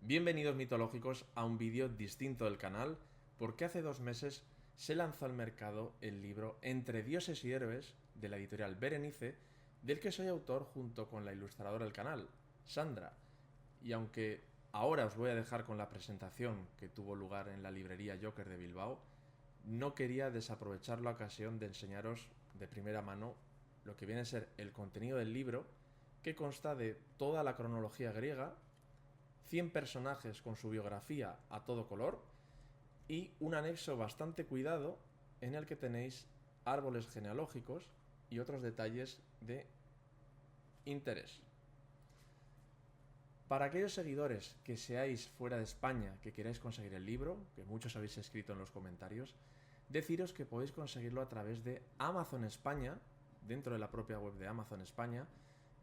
Bienvenidos mitológicos a un vídeo distinto del canal, porque hace 2 meses se lanzó al mercado el libro Entre dioses y héroes de la editorial Berenice, del que soy autor junto con la ilustradora del canal, Sandra. Y aunque ahora os voy a dejar con la presentación que tuvo lugar en la librería Joker de Bilbao, no quería desaprovechar la ocasión de enseñaros de primera mano lo que viene a ser el contenido del libro, que consta de toda la cronología griega, 100 personajes con su biografía a todo color y un anexo bastante cuidado en el que tenéis árboles genealógicos y otros detalles de interés. Para aquellos seguidores que seáis fuera de España, que queráis conseguir el libro, que muchos habéis escrito en los comentarios, deciros que podéis conseguirlo a través de Amazon España, dentro de la propia web de Amazon España,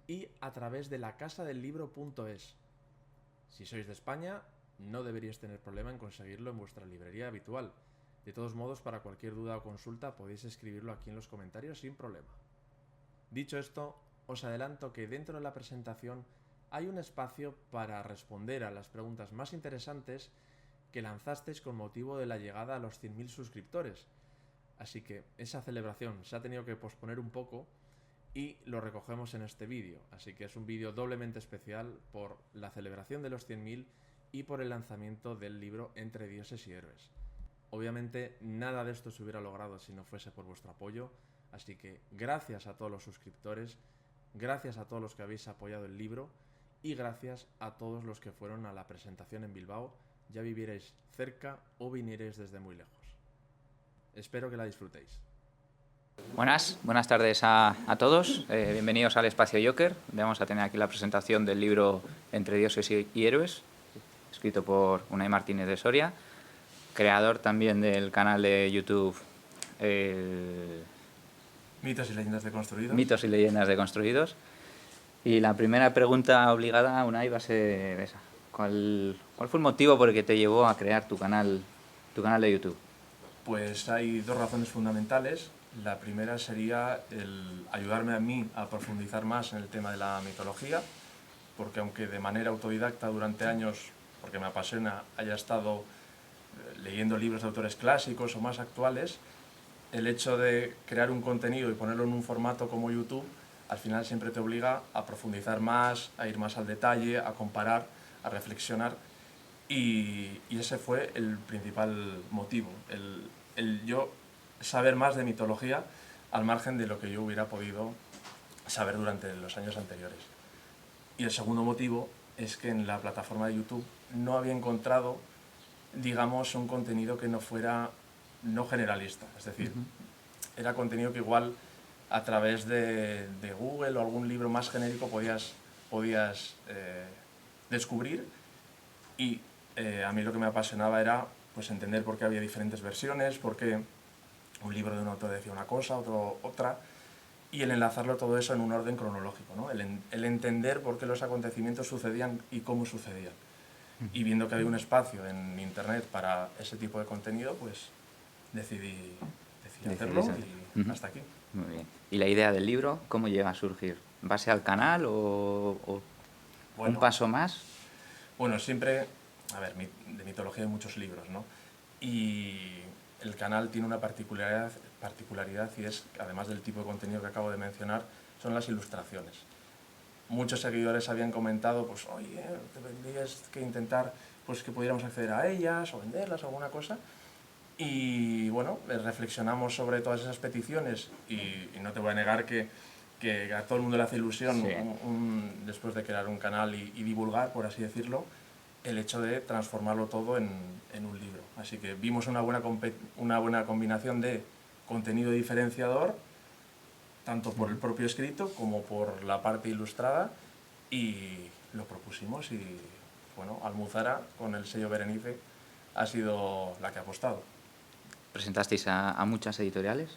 y a través de lacasadellibro.es. Si sois de España, no deberíais tener problema en conseguirlo en vuestra librería habitual. De todos modos, para cualquier duda o consulta podéis escribirlo aquí en los comentarios sin problema. Dicho esto, os adelanto que dentro de la presentación hay un espacio para responder a las preguntas más interesantes que lanzasteis con motivo de la llegada a los 100.000 suscriptores. Así que esa celebración se ha tenido que posponer un poco y lo recogemos en este vídeo. Así que es un vídeo doblemente especial por la celebración de los 100.000 y por el lanzamiento del libro Entre dioses y héroes. Obviamente nada de esto se hubiera logrado si no fuese por vuestro apoyo, así que gracias a todos los suscriptores, gracias a todos los que habéis apoyado el libro y gracias a todos los que fueron a la presentación en Bilbao, ya vivierais cerca o vinierais desde muy lejos. Espero que la disfrutéis. Buenas tardes a todos. Bienvenidos al Espacio Joker. Vamos a tener aquí la presentación del libro Entre dioses y héroes, escrito por Unai Martínez de Soria, creador también del canal de YouTube Mitos y leyendas deconstruidos. Mitos y leyendas deconstruidos. Y la primera pregunta obligada, Unai, va a ser esa. ¿Cuál fue el motivo por el que te llevó a crear tu canal de YouTube? Pues hay dos razones fundamentales. La primera sería el ayudarme a mí a profundizar más en el tema de la mitología, porque aunque de manera autodidacta durante años, porque me apasiona, haya estado leyendo libros de autores clásicos o más actuales, el hecho de crear un contenido y ponerlo en un formato como YouTube, al final siempre te obliga a profundizar más, a ir más al detalle, a comparar, a reflexionar. Y ese fue el principal motivo, el yo saber más de mitología al margen de lo que yo hubiera podido saber durante los años anteriores. Y el segundo motivo es que en la plataforma de YouTube no había encontrado, digamos, un contenido que no fuera no generalista, es decir, era contenido que igual a través de Google o algún libro más genérico podías descubrir. Y a mí lo que me apasionaba era pues, entender por qué había diferentes versiones, por qué un libro de un autor decía una cosa, otro otra, y el enlazarlo todo eso en un orden cronológico, ¿no? el entender por qué los acontecimientos sucedían y cómo sucedían. Y viendo que había un espacio en internet para ese tipo de contenido, pues decidí hacerlo y hasta aquí. Muy bien. ¿Y la idea del libro cómo llega a surgir? ¿Base al canal o Bueno, un paso más? Bueno, siempre, a ver, de mitología hay muchos libros, ¿no? Y el canal tiene una particularidad y es, además del tipo de contenido que acabo de mencionar, son las ilustraciones. Muchos seguidores habían comentado, pues, oye, tendrías que intentar pues, que pudiéramos acceder a ellas o venderlas o alguna cosa. Y bueno, reflexionamos sobre todas esas peticiones y no te voy a negar que a todo el mundo le hace ilusión, Sí. Después de crear un canal y divulgar, por así decirlo, el hecho de transformarlo todo en un libro. Así que vimos una buena combinación de contenido diferenciador, tanto por el propio escrito como por la parte ilustrada, y lo propusimos y, bueno, Almuzara, con el sello Berenice, ha sido la que ha apostado. ¿Presentasteis a muchas editoriales?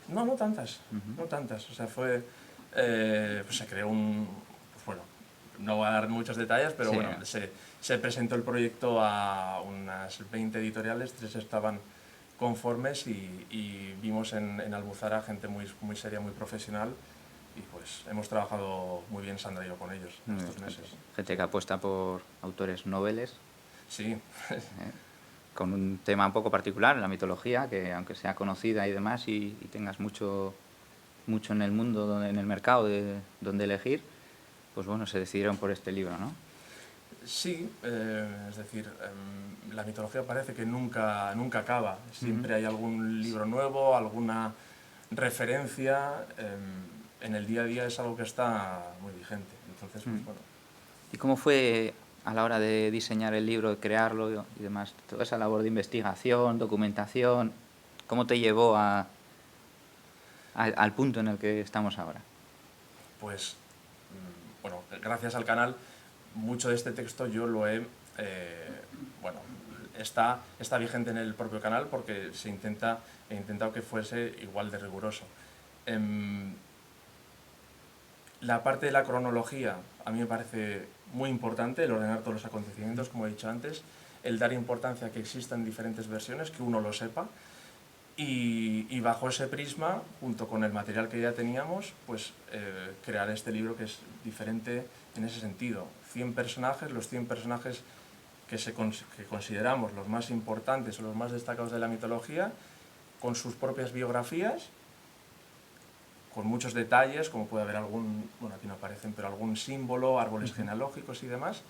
No tantas, no tantas. O sea, fue, pues se creó pues bueno, no voy a dar muchos detalles, pero sí, bueno, se presentó el proyecto a unas 20 editoriales, 3 estaban conformes y vimos en Almuzara gente muy seria, muy profesional y pues hemos trabajado muy bien Sandra y yo con ellos en estos meses. Gente que apuesta por autores noveles. Sí. Con un tema un poco particular, la mitología, que aunque sea conocida y demás y tengas mucho en el mundo, en el mercado donde elegir, pues bueno, se decidieron por este libro, ¿no? Sí, es decir, la mitología parece que nunca acaba. Siempre hay algún libro nuevo, alguna referencia. En el día a día es algo que está muy vigente. Entonces, pues bueno. ¿Y cómo fue a la hora de diseñar el libro, de crearlo y demás? Toda esa labor de investigación, documentación, ¿cómo te llevó al punto en el que estamos ahora? Pues, bueno, gracias al canal, mucho de este texto yo lo he, bueno, está vigente en el propio canal porque he intentado que fuese igual de riguroso. La parte de la cronología a mí me parece muy importante, el ordenar todos los acontecimientos, como he dicho antes, el dar importancia a que existan diferentes versiones, que uno lo sepa, y bajo ese prisma, junto con el material que ya teníamos, pues crear este libro que es diferente en ese sentido. 100 personajes, los 100 personajes que consideramos los más importantes o los más destacados de la mitología, con sus propias biografías, con muchos detalles, como puede haber algún, bueno, aquí no aparecen, pero algún símbolo, árboles genealógicos y demás,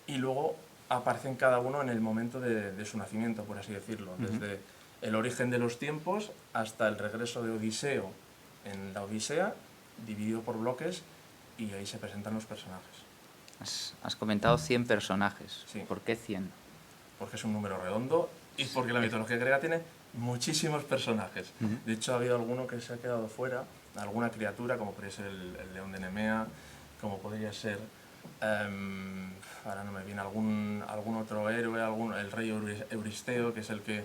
y luego aparecen cada uno en el momento de su nacimiento, por así decirlo, desde el origen de los tiempos hasta el regreso de Odiseo en la Odisea, dividido por bloques, y ahí se presentan los personajes. Has comentado 100 personajes. Sí. ¿Por qué 100? Porque es un número redondo y porque la mitología griega tiene muchísimos personajes. De hecho, ha habido alguno que se ha quedado fuera, alguna criatura, como podría ser el león de Nemea, como podría ser, ahora no me viene, algún otro héroe, el rey Euristeo, que es el que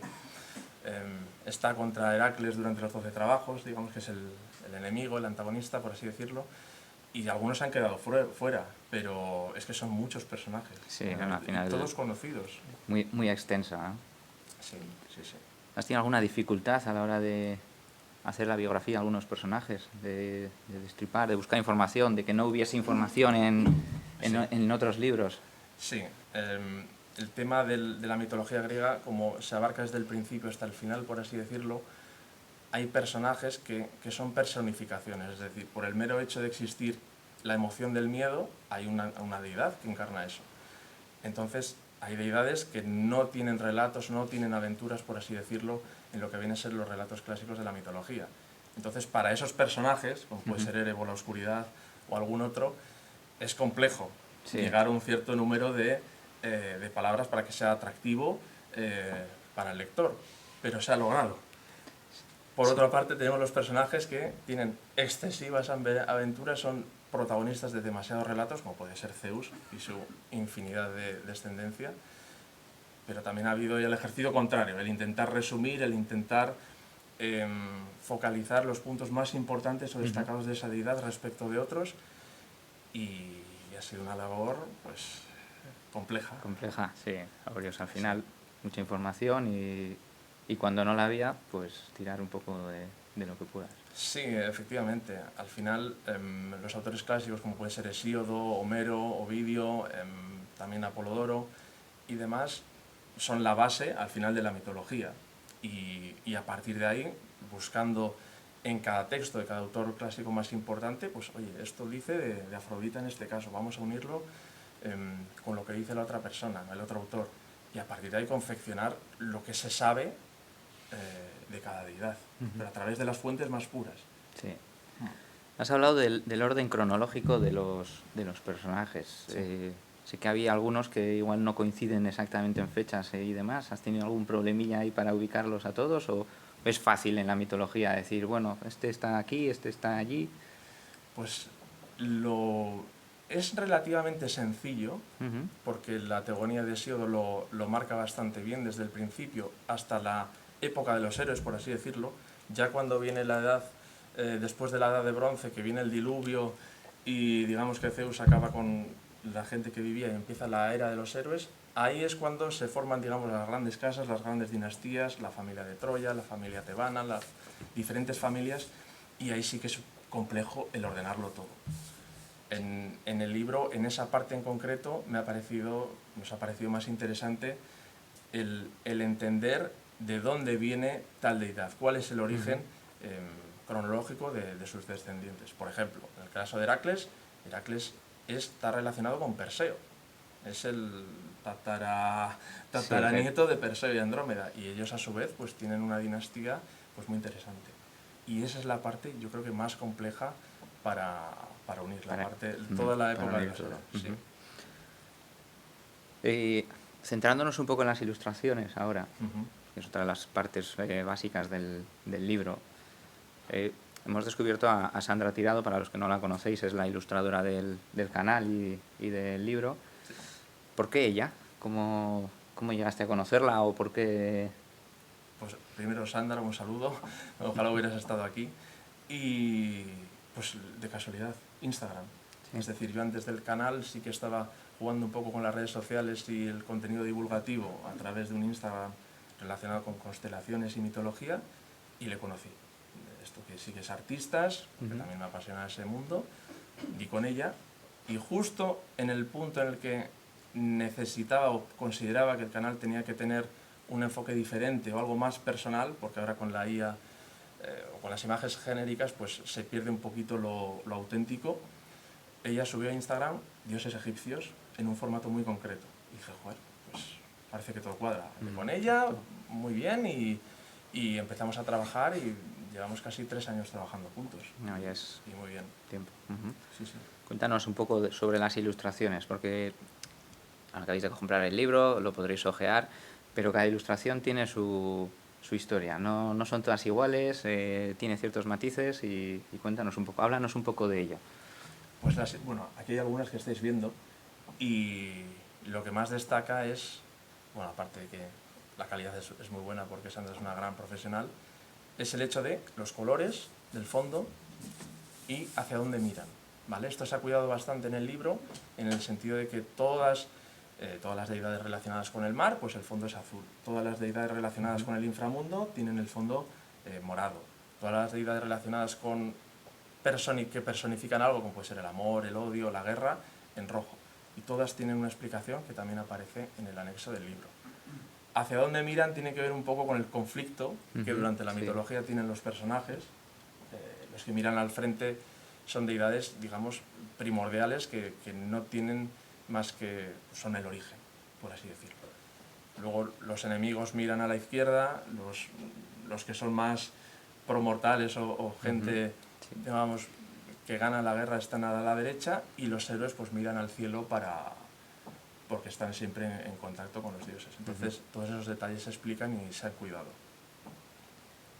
está contra Heracles durante los 12 trabajos, digamos que es el enemigo, el antagonista, por así decirlo. Y algunos han quedado fuera, pero es que son muchos personajes. Sí, al final todos conocidos. Muy extensa, ¿no? Sí. ¿Has tenido alguna dificultad a la hora de hacer la biografía de algunos personajes, de destripar, de buscar información, de que no hubiese información en otros libros? Sí, el tema de la mitología griega, como se abarca desde el principio hasta el final, por así decirlo, hay personajes que son personificaciones, es decir, por el mero hecho de existir la emoción del miedo, hay una deidad que encarna eso. Entonces, hay deidades que no tienen relatos, no tienen aventuras, por así decirlo, en lo que vienen a ser los relatos clásicos de la mitología. Entonces, para esos personajes, como puede ser Erebo, la oscuridad o algún otro, es complejo llegar a un cierto número de palabras para que sea atractivo para el lector, pero se ha logrado. Por otra parte, tenemos los personajes que tienen excesivas aventuras, son protagonistas de demasiados relatos, como puede ser Zeus y su infinidad de descendencia, pero también ha habido el ejercicio contrario, el intentar resumir, el intentar focalizar los puntos más importantes o destacados de esa deidad respecto de otros, y ha sido una labor pues compleja. Compleja, sí, laboriosa. Al final, mucha información y cuando no la había, pues tirar un poco de lo que puedas. Sí, efectivamente. Al final, los autores clásicos, como puede ser Hesíodo, Homero, Ovidio, también Apolodoro y demás, son la base al final de la mitología. Y a partir de ahí, buscando en cada texto de cada autor clásico más importante, pues oye, esto dice de Afrodita en este caso, vamos a unirlo con lo que dice la otra persona, el otro autor, y a partir de ahí confeccionar lo que se sabe de cada deidad, pero a través de las fuentes más puras. Sí. Has hablado del orden cronológico de los personajes. Sí. Sé que había algunos que igual no coinciden exactamente en fechas y demás. ¿Has tenido algún problemilla ahí para ubicarlos a todos o es fácil en la mitología decir, bueno, este está aquí, este está allí? Pues es relativamente sencillo, porque la teogonía de Hesíodo lo marca bastante bien desde el principio hasta la época de los héroes, por así decirlo. Ya cuando viene la edad, después de la edad de bronce, que viene el diluvio y digamos que Zeus acaba con la gente que vivía y empieza la era de los héroes, ahí es cuando se forman, digamos, las grandes casas, las grandes dinastías, la familia de Troya, la familia tebana, las diferentes familias, y ahí sí que complejo el ordenarlo todo. En el libro, en esa parte en concreto, nos ha parecido más interesante el entender de dónde viene tal deidad, cuál es el origen cronológico de sus descendientes. Por ejemplo, en el caso de Heracles, Heracles está relacionado con Perseo, es el tataranieto de Perseo y Andrómeda, y ellos a su vez pues tienen una dinastía pues muy interesante. Y esa es la parte, yo creo que más compleja para unir, toda la época de la Edad. Sí. Centrándonos un poco en las ilustraciones ahora, que es otra de las partes básicas del libro, hemos descubierto a Sandra Tirado. Para los que no la conocéis, es la ilustradora del canal y del libro. Sí. ¿Por qué ella? ¿Cómo llegaste a conocerla o por qué? Pues primero, Sandra, un saludo, ojalá hubieras estado aquí. Y pues de casualidad, Instagram. Sí. Es decir, yo antes del canal sí que estaba jugando un poco con las redes sociales y el contenido divulgativo a través de un Instagram relacionado con constelaciones y mitología, y le conocí. Esto que sí que es artistas, que también me apasiona ese mundo, di con ella, y justo en el punto en el que necesitaba o consideraba que el canal tenía que tener un enfoque diferente o algo más personal, porque ahora con la IA o con las imágenes genéricas pues se pierde un poquito lo auténtico, ella subió a Instagram dioses egipcios en un formato muy concreto. Y dije, joder, pues parece que todo cuadra. Con ella, muy bien, y empezamos a trabajar y llevamos casi 3 años trabajando juntos. No, ya es y muy bien. Tiempo. Sí, sí. Cuéntanos un poco sobre las ilustraciones, porque acabáis de comprar el libro, lo podréis ojear, pero cada ilustración tiene su historia. No son todas iguales, tiene ciertos matices y cuéntanos un poco, háblanos un poco de ello. Pues bueno, aquí hay algunas que estáis viendo y lo que más destaca es, bueno, aparte de que la calidad es muy buena porque Sandra es una gran profesional, es el hecho de los colores del fondo y hacia dónde miran, ¿vale? Esto se ha cuidado bastante en el libro, en el sentido de que todas las deidades relacionadas con el mar, pues el fondo es azul. Todas las deidades relacionadas con el inframundo tienen el fondo morado. Todas las deidades relacionadas con que personifican algo, como puede ser el amor, el odio, la guerra, en rojo. Y todas tienen una explicación que también aparece en el anexo del libro. Hacia dónde miran tiene que ver un poco con el conflicto que durante la mitología tienen los personajes. Los que miran al frente son deidades, digamos, primordiales que no tienen más que... son el origen, por así decirlo. Luego los enemigos miran a la izquierda, los que son más promortales o gente, digamos, que gana la guerra están a la derecha, y los héroes pues miran al cielo porque están siempre en contacto con los dioses. Entonces todos esos detalles se explican y se han cuidado.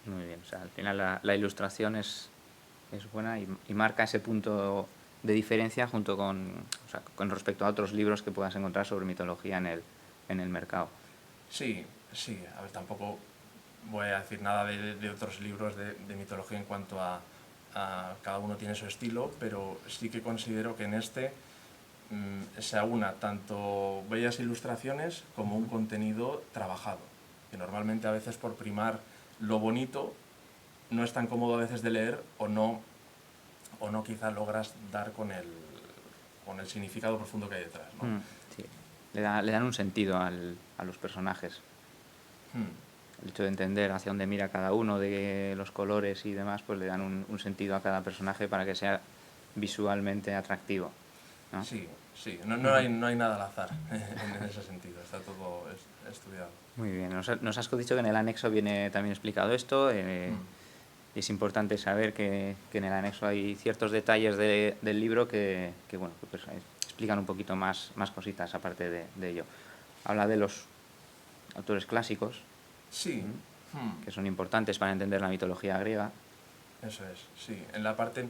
Muy bien, o sea, al final la ilustración es buena y marca ese punto de diferencia junto con respecto a otros libros que puedas encontrar sobre mitología en el mercado. Sí, a ver, tampoco voy a decir nada de otros libros de mitología en cuanto a cada uno tiene su estilo, pero sí que considero que en este se aúna tanto bellas ilustraciones como un contenido trabajado, que normalmente a veces por primar lo bonito no es tan cómodo a veces de leer o no quizá logras dar con el significado profundo que hay detrás, ¿no? Sí. Le dan un sentido a los personajes. El hecho de entender hacia dónde mira cada uno, de los colores y demás, pues le dan un sentido a cada personaje para que sea visualmente atractivo, ¿no? Sí. No hay nada al azar en ese sentido, está todo estudiado. Muy bien, nos has dicho que en el anexo viene también explicado esto. Es importante saber que en el anexo hay ciertos detalles del libro que pues, explican un poquito más cositas aparte de ello. Habla de los autores clásicos, sí, que son importantes para entender la mitología griega. Eso es, sí. En la parte,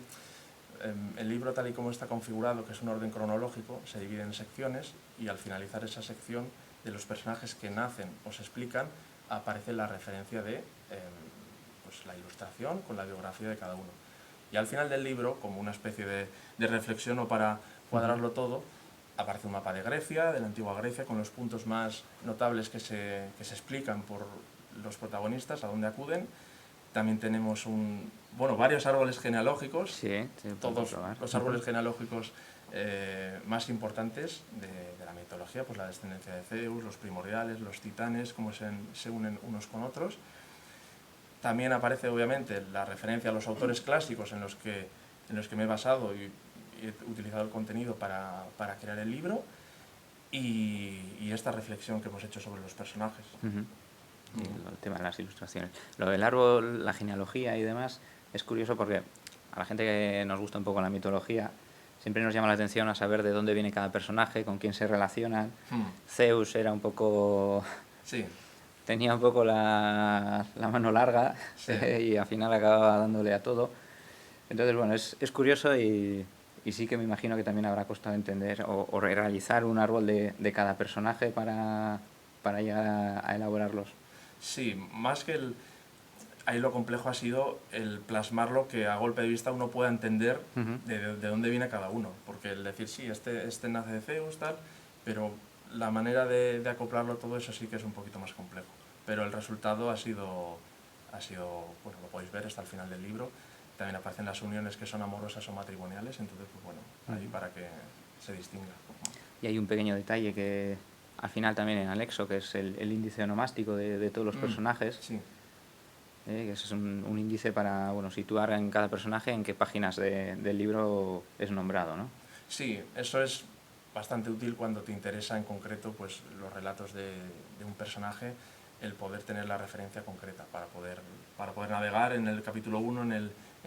el libro tal y como está configurado, que es un orden cronológico, se divide en secciones y al finalizar esa sección de los personajes que nacen o se explican, aparece la referencia de pues la ilustración con la biografía de cada uno. Y al final del libro, como una especie de reflexión o para cuadrarlo todo, aparece un mapa de Grecia, de la antigua Grecia, con los puntos más notables que se explican por los protagonistas, a dónde acuden. también tenemos varios árboles genealógicos, Sí, todos los árboles genealógicos más importantes de la mitología, pues la descendencia de Zeus, los primordiales, los titanes, cómo se unen unos con otros. También aparece obviamente la referencia a los autores clásicos en los que me he basado y he utilizado el contenido para crear el libro, y esta reflexión que hemos hecho sobre los personajes. Y el tema de las ilustraciones. Lo del árbol, la genealogía y demás, es curioso porque a la gente que nos gusta un poco la mitología, siempre nos llama la atención a saber de dónde viene cada personaje, con quién se relacionan. Zeus era un poco... Sí. Tenía un poco la mano larga, sí. Y al final acababa dándole a todo. Entonces, bueno, es curioso y sí que me imagino que también habrá costado entender o realizar un árbol de cada personaje para llegar a elaborarlos. Sí, más que ahí lo complejo ha sido el plasmarlo, que a golpe de vista uno pueda entender de dónde viene cada uno. Porque el decir, sí, este nace de Zeus, tal, pero la manera de acoplarlo todo eso sí que es un poquito más complejo. Pero el resultado ha sido, bueno, lo podéis ver hasta el final del libro. También aparecen las uniones que son amorosas o matrimoniales, entonces, pues bueno, ahí para que se distinga. Y hay un pequeño detalle que al final también en anexo, que es el índice onomástico de todos los personajes. Sí. Que es un índice para situar en cada personaje en qué páginas del libro es nombrado, ¿no? Sí, eso es bastante útil cuando te interesa en concreto pues los relatos de un personaje, el poder tener la referencia concreta para poder navegar en el capítulo 1, en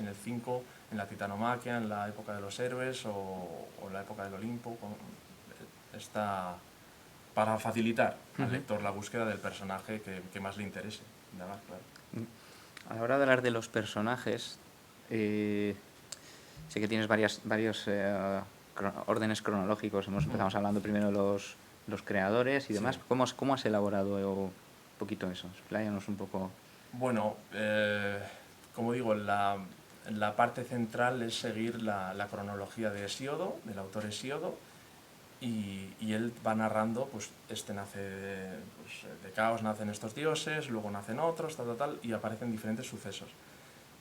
el 5, en la titanomaquia, en la época de los héroes o en la época del Olimpo. Está para facilitar al lector la búsqueda del personaje que más le interese. Claro. A la hora de hablar de los personajes, sé que tienes varios órdenes cronológicos. Empezamos hablando primero de los creadores y demás. Sí. ¿Cómo has elaborado un poquito eso? Expláyanos un poco. Bueno, como digo, la parte central es seguir la cronología de Hesíodo, del autor Hesíodo, y él va narrando, pues nace de caos, nacen estos dioses, luego nacen otros, tal, y aparecen diferentes sucesos.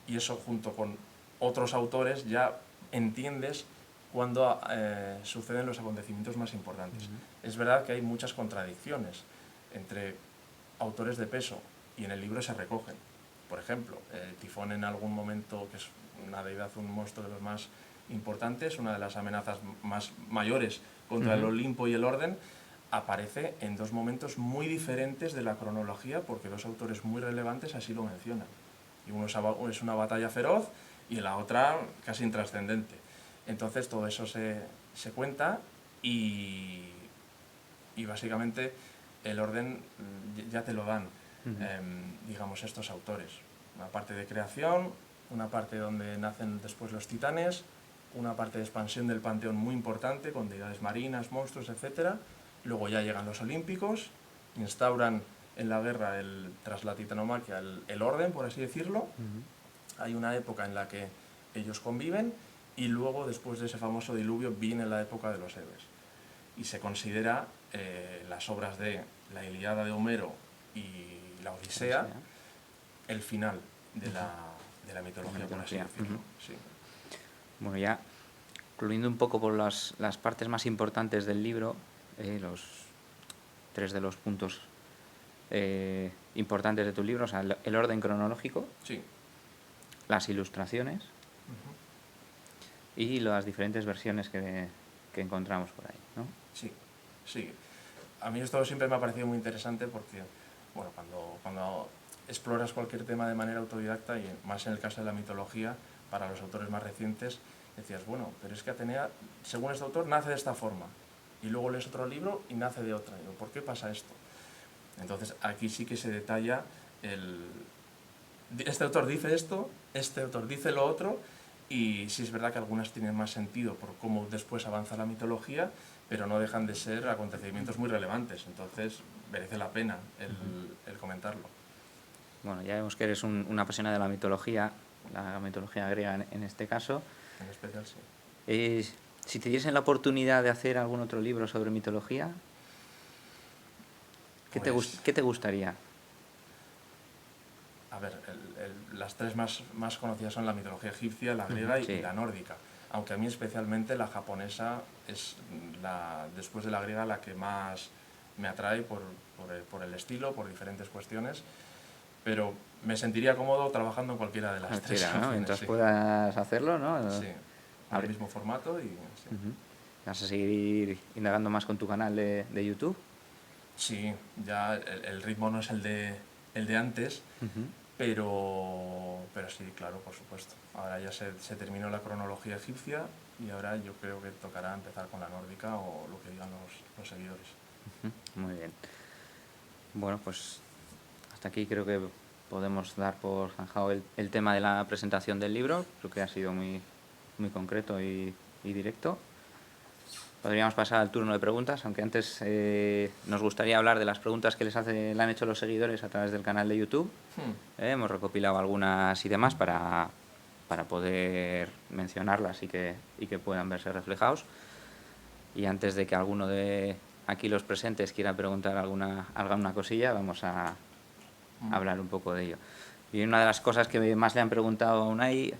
Y eso, junto con otros autores, ya entiendes cuando suceden los acontecimientos más importantes. Es verdad que hay muchas contradicciones entre autores de peso, y en el libro se recogen. Por ejemplo, Tifón en algún momento, que es una deidad, un monstruo de los más importantes, una de las amenazas más mayores contra el Olimpo y el orden, aparece en dos momentos muy diferentes de la cronología, porque dos autores muy relevantes así lo mencionan. Y uno es una batalla feroz y la otra casi intrascendente. Entonces todo eso se cuenta y básicamente el orden ya te lo dan, digamos, estos autores. Una parte de creación, una parte donde nacen después los titanes, una parte de expansión del panteón muy importante, con deidades marinas, monstruos, etc. Luego ya llegan los olímpicos, instauran en la guerra, tras la titanomaquia, el orden, por así decirlo. Hay una época en la que ellos conviven, y luego, después de ese famoso diluvio, viene la época de los héroes. Y se considera las obras de la Ilíada de Homero y la Odisea el final de la mitología, por así decirlo. Sí. Bueno, ya concluyendo un poco por las partes más importantes del libro, los tres de los puntos importantes de tu libro, o sea, el orden cronológico, sí, las ilustraciones y las diferentes versiones que encontramos por ahí, ¿no? Sí, sí. A mí esto siempre me ha parecido muy interesante porque, bueno, cuando exploras cualquier tema de manera autodidacta, y más en el caso de la mitología, para los autores más recientes, decías, bueno, pero es que Atenea, según este autor, nace de esta forma, y luego lees otro libro y nace de otra. Digo, ¿por qué pasa esto? Entonces aquí sí que se detalla este autor dice esto, este autor dice lo otro, y sí es verdad que algunas tienen más sentido por cómo después avanza la mitología, pero no dejan de ser acontecimientos muy relevantes, entonces merece la pena el comentarlo. Bueno, ya vemos que eres un apasionado de la mitología griega en este caso. En especial, sí. Si te diesen la oportunidad de hacer algún otro libro sobre mitología, ¿qué te gustaría? A ver, las tres más conocidas son la mitología egipcia, la griega sí. y la nórdica. Aunque a mí especialmente la japonesa es, después de la griega, la que más me atrae por el estilo, por diferentes cuestiones. Pero me sentiría cómodo trabajando en cualquiera de las tres ¿no? opciones, Mientras sí. puedas hacerlo, ¿no? Sí, al mismo formato y... Sí. ¿Vas a seguir indagando más con tu canal de YouTube? Sí, ya el ritmo no es el de antes, pero sí, claro, por supuesto. Ahora ya se terminó la cronología egipcia y ahora yo creo que tocará empezar con la nórdica o lo que digan los seguidores. Muy bien. Bueno, pues hasta aquí creo que podemos dar por zanjado el tema de la presentación del libro. Creo que ha sido muy concreto y directo. Podríamos pasar al turno de preguntas, aunque antes nos gustaría hablar de las preguntas que le han hecho los seguidores a través del canal de YouTube. Hemos recopilado algunas y demás para poder mencionarlas y que puedan verse reflejados. Y antes de que alguno de aquí los presentes quiera preguntar alguna cosilla, vamos a hablar un poco de ello. Y una de las cosas que más le han preguntado a Unai,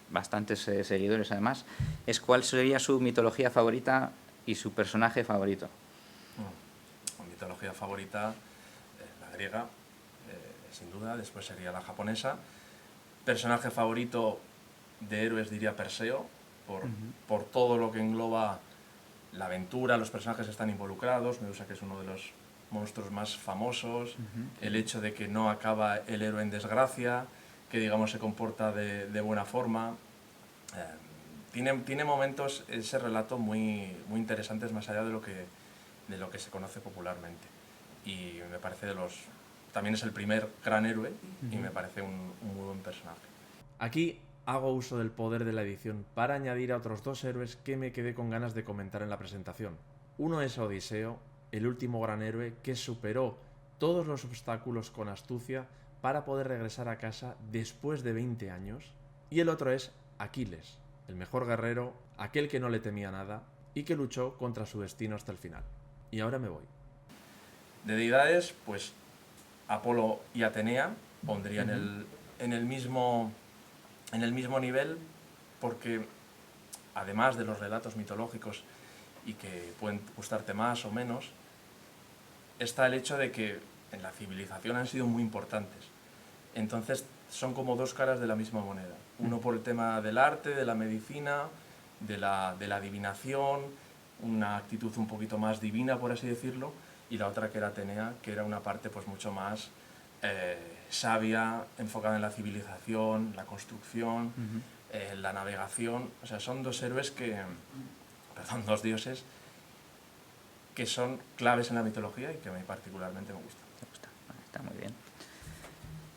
bastantes seguidores además, es cuál sería su mitología favorita y su personaje favorito. Mi mitología favorita, la griega, sin duda, después sería la japonesa. Personaje favorito de héroes diría Perseo, por todo lo que engloba la aventura, los personajes están involucrados, Medusa, que es uno de los monstruos más famosos, el hecho de que no acaba el héroe en desgracia, que digamos se comporta de buena forma. Tiene momentos ese relato muy interesantes más allá de lo que se conoce popularmente. Y me parece también es el primer gran héroe y me parece un muy buen personaje. Aquí hago uso del poder de la edición para añadir a otros dos héroes que me quedé con ganas de comentar en la presentación. Uno es Odiseo, el último gran héroe que superó todos los obstáculos con astucia para poder regresar a casa después de 20 años. Y el otro es Aquiles, el mejor guerrero, aquel que no le temía nada y que luchó contra su destino hasta el final. Y ahora me voy. De deidades, pues Apolo y Atenea pondría en el mismo nivel, porque además de los relatos mitológicos y que pueden gustarte más o menos, está el hecho de que en la civilización han sido muy importantes. Entonces son como dos caras de la misma moneda. Uno por el tema del arte, de la medicina, de la adivinación, una actitud un poquito más divina, por así decirlo, y la otra que era Atenea, que era una parte pues mucho más sabia, enfocada en la civilización, la construcción, la navegación. O sea, son dos héroes dos dioses que son claves en la mitología y que a mí particularmente me gustan. Está muy bien.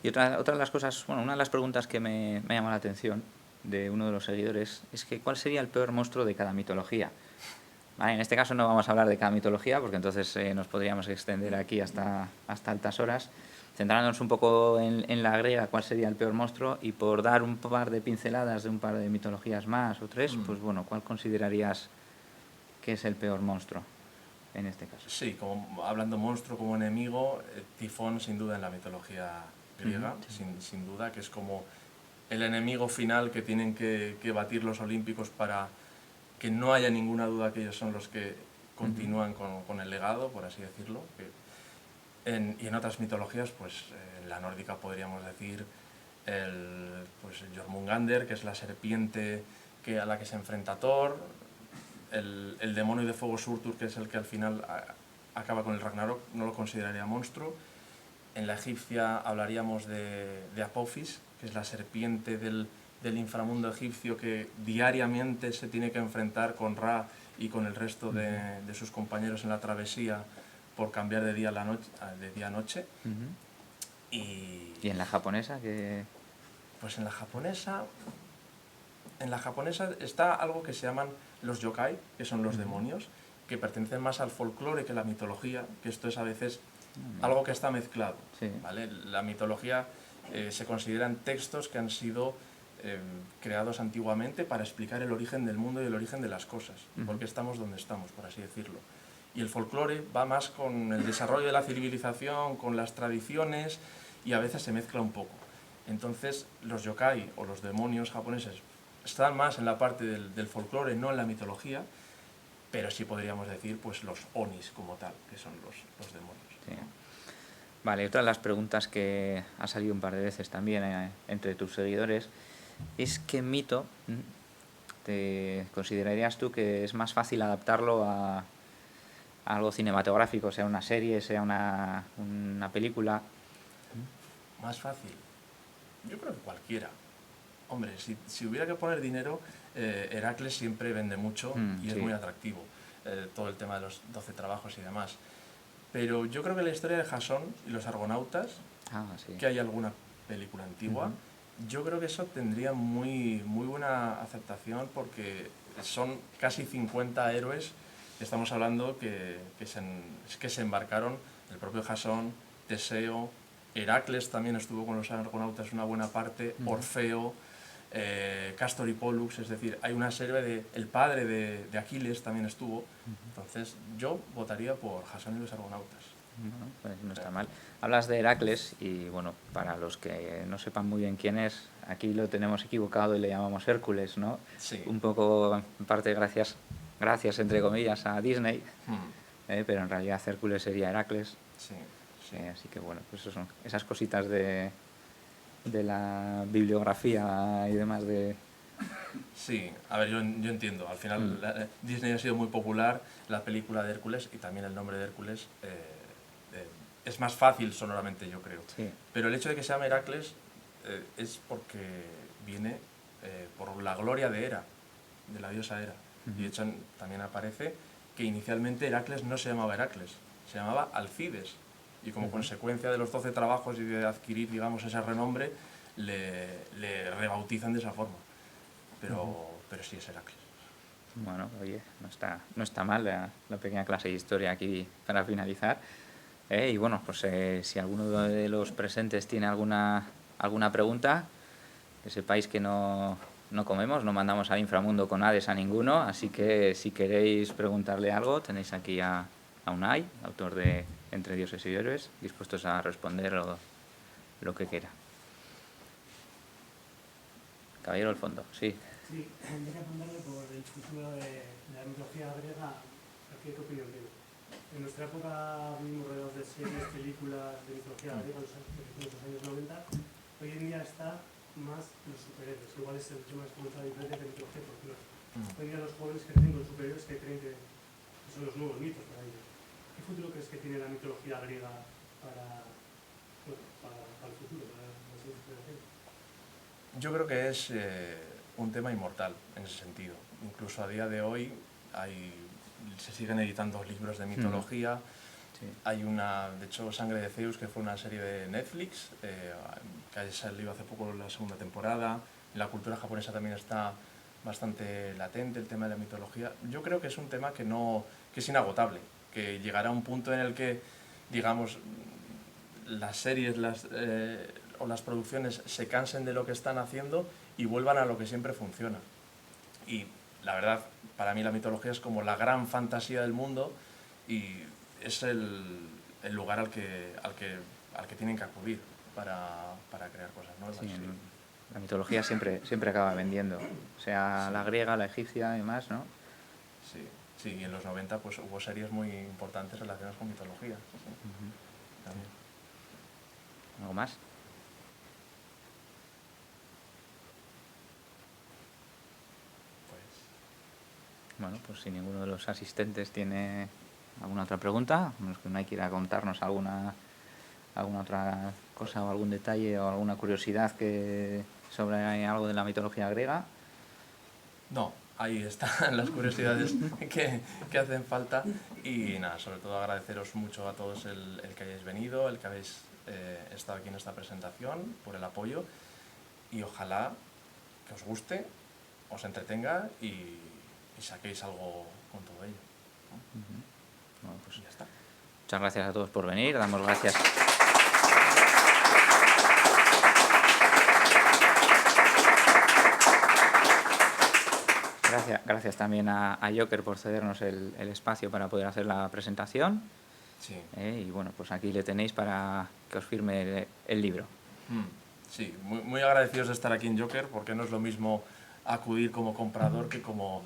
Y otra de las cosas, bueno, una de las preguntas que me ha llamado la atención de uno de los seguidores es que ¿cuál sería el peor monstruo de cada mitología? Vale, en este caso no vamos a hablar de cada mitología porque entonces nos podríamos extender aquí hasta altas horas. Centrándonos un poco en la griega, ¿cuál sería el peor monstruo? Y por dar un par de pinceladas de un par de mitologías más o tres, pues bueno, ¿cuál considerarías que es el peor monstruo en este caso? Sí, hablando monstruo como enemigo, Tifón sin duda en la mitología griega, sin duda, que es como el enemigo final que tienen que batir los olímpicos para que no haya ninguna duda que ellos son los que continúan con el legado, por así decirlo. Y en otras mitologías, pues en la nórdica podríamos decir el Jormungandr, que es la serpiente a la que se enfrenta Thor, el demonio de fuego Surtur, que es el que al final acaba con el Ragnarok, no lo consideraría monstruo. En la egipcia hablaríamos de Apophis, que es la serpiente del inframundo egipcio que diariamente se tiene que enfrentar con Ra y con el resto de sus compañeros en la travesía por cambiar de día a noche. ¿Y en la japonesa qué? Pues en la japonesa está algo que se llaman los yokai, que son los demonios, que pertenecen más al folclore que a la mitología, que esto es a veces algo que está mezclado. Sí. ¿Vale? La mitología se consideran textos que han sido creados antiguamente para explicar el origen del mundo y el origen de las cosas, porque estamos donde estamos, por así decirlo. Y el folclore va más con el desarrollo de la civilización, con las tradiciones y a veces se mezcla un poco. Entonces los yokai o los demonios japoneses están más en la parte del folclore, no en la mitología, pero sí podríamos decir pues los onis como tal, que son los demonios. Sí. Vale, otra de las preguntas que ha salido un par de veces también entre tus seguidores es qué mito te considerarías tú que es más fácil adaptarlo a algo cinematográfico, sea una serie, sea una película. Más fácil. Yo creo que cualquiera. Hombre, si hubiera que poner dinero, Heracles siempre vende mucho y es sí. muy atractivo. Todo el tema de los 12 trabajos y demás. Pero yo creo que la historia de Jasón y los argonautas, Sí. que hay alguna película antigua, yo creo que eso tendría muy buena aceptación porque son casi 50 héroes. Estamos hablando que se embarcaron, el propio Jasón, Teseo, Heracles también estuvo con los argonautas una buena parte, Orfeo, Castor y Pollux, es decir, hay una serie el padre de Aquiles también estuvo. Entonces yo votaría por Jasón y los argonautas. Bueno, pues no está mal. Hablas de Heracles y bueno, para los que no sepan muy bien quién es, aquí lo tenemos equivocado y le llamamos Hércules, ¿no? Sí. Un poco en parte gracias entre comillas a Disney, pero en realidad Hércules sería Heracles. Sí. Así que bueno, pues eso son esas cositas de la bibliografía y demás de... Sí, a ver, yo entiendo. Al final Disney ha sido muy popular, la película de Hércules y también el nombre de Hércules es más fácil sonoramente, yo creo. Sí. Pero el hecho de que se llame Heracles es porque viene por la gloria de Hera, de la diosa Hera. Y de hecho también aparece que inicialmente Heracles no se llamaba Heracles, se llamaba Alcides. Y como consecuencia de los 12 trabajos y de adquirir, digamos, ese renombre, le rebautizan de esa forma. Pero sí es Heracles. Bueno, oye, no está mal la pequeña clase de historia aquí para finalizar. Y bueno, pues si alguno de los presentes tiene alguna pregunta, que sepáis que no comemos, no mandamos al inframundo con Hades a ninguno, así que si queréis preguntarle algo, tenéis aquí a Unai, autor de Entre dioses y héroes, dispuestos a responder lo que quiera. Caballero al fondo, sí. Sí, quería preguntarle por el futuro de la mitología griega, ¿qué opinión tiene? En nuestra época vivimos rodeados de series, películas de mitología griega, en los años 90. Hoy en día está más los superhéroes, igual es el tema más diferente de mitología popular. Hoy en día los jóvenes crecen con superhéroes que creen que son los nuevos mitos para ellos. ¿Qué futuro crees que tiene la mitología griega para el futuro, para las siguientes generaciones? Yo creo que es un tema inmortal en ese sentido. Incluso a día de hoy se siguen editando libros de mitología. Sí. Hay de hecho, Sangre de Zeus, que fue una serie de Netflix, que ha salido hace poco la segunda temporada. En la cultura japonesa también está bastante latente el tema de la mitología. Yo creo que es un tema que es inagotable, que llegará a un punto en el que, digamos, las series o las producciones se cansen de lo que están haciendo y vuelvan a lo que siempre funciona. Y la verdad, para mí la mitología es como la gran fantasía del mundo y es el lugar al que tienen que acudir para crear cosas nuevas. Sí, la mitología siempre acaba vendiendo, sea la griega, la egipcia y demás, ¿no? Sí, y en los 90 pues, hubo series muy importantes relacionadas con mitología. Sí. También. ¿Algo más? Bueno, pues si ninguno de los asistentes tiene alguna otra pregunta, a menos que Unai quiera contarnos alguna otra cosa o algún detalle o alguna curiosidad sobre algo de la mitología griega. No, ahí están las curiosidades que hacen falta y nada, sobre todo agradeceros mucho a todos el que hayáis venido, el que habéis estado aquí en esta presentación, por el apoyo y ojalá que os guste, os entretenga y saquéis algo con todo ello. Bueno, pues ya está. Muchas gracias a todos por venir, damos gracias. Gracias también a Joker por cedernos el espacio para poder hacer la presentación Sí. Y bueno, pues aquí le tenéis para que os firme el libro. Sí, muy agradecidos de estar aquí en Joker, porque no es lo mismo acudir como comprador que como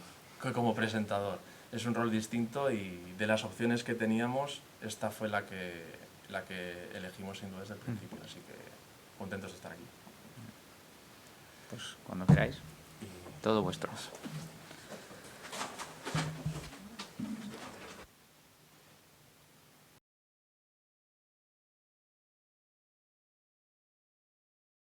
presentador. Es un rol distinto y de las opciones que teníamos, esta fue la que elegimos sin duda desde el principio, así que contentos de estar aquí. Pues cuando queráis, Y todo vuestro.